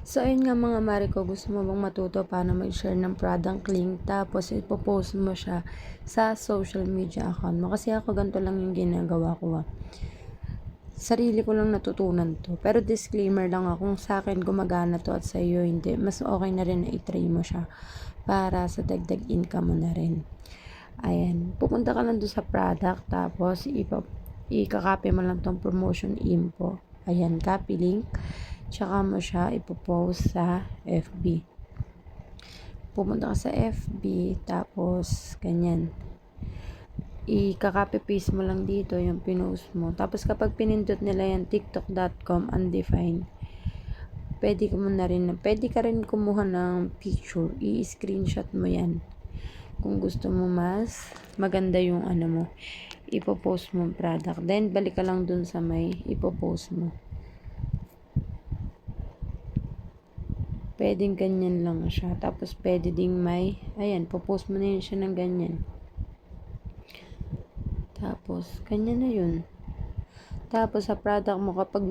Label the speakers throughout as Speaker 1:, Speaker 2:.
Speaker 1: So, ayun nga mga mare ko, gusto mo bang matuto paano mag-share ng product link tapos ipopost mo siya sa social media account mo? Kasi ako ganito lang yung ginagawa ko. Sarili ko lang natutunan to. Pero disclaimer lang kung sa akin gumagana to at sa iyo hindi. Mas okay na rin na i-try mo siya para sa dagdag income mo na rin. Ayan. Pupunta ka lang doon sa product tapos ikakopy mo lang tong promotion info. Ayan, copy link. Tsaka mo siya ipopost sa FB. Pupunta ka sa FB, tapos ganyan. I-copy paste mo lang dito yung pinost mo. Tapos kapag pinindot nila yan, tiktok.com undefined, pwede ka rin kumuha ng picture. I-screenshot mo yan. Kung gusto mo mas maganda yung mo, ipopost mo product. Then, balik ka lang dun sa may ipopost mo. Pwedeng ganyan lang siya. Tapos, pwede ding ayan, popost mo na yun siya ng ganyan. Tapos, ganyan na yun. Tapos, sa product mo, kapag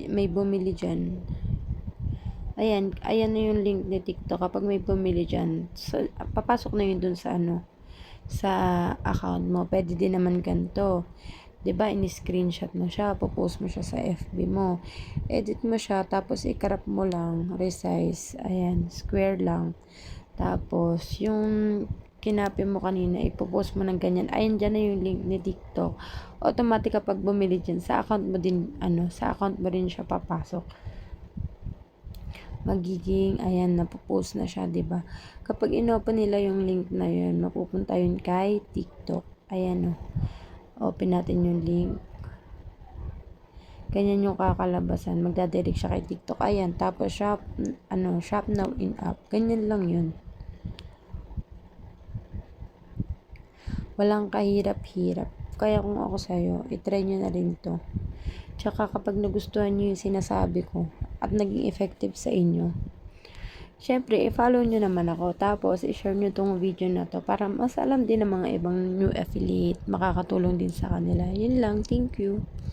Speaker 1: may bumili dyan, ayan na yung link ni TikTok. Kapag may bumili dyan, papasok na yun dun sa sa account mo. Pwede din naman ganito. 'Di ba, ini-screenshot mo siya, popost mo siya sa FB mo. Edit mo siya, tapos i-crop mo lang, resize, ayan, square lang. Tapos, yung kinapi mo kanina, ipopost mo ng ganyan. Ayan, dyan na yung link ni TikTok. Automatic kapag bumili dyan, sa account mo din, sa account mo rin siya papasok. Magiging, ayan, napopost na siya, 'di ba? Kapag inopen nila yung link na yun, mapupunta yun kay TikTok. Ayan, open natin yung link. Ganyan yung kakalabasan. Magdadirect siya kay TikTok. Ayan. Tapos, shop now in app. Ganyan lang yun. Walang kahirap-hirap. Kaya kung ako sa'yo, itry nyo na rin to. Tsaka kapag nagustuhan nyo yung sinasabi ko at naging effective sa inyo, syempre, i-follow nyo naman ako. Tapos, i-share nyo tong video na to para mas alam din ng mga ibang new affiliate. Makakatulong din sa kanila. Yun lang. Thank you.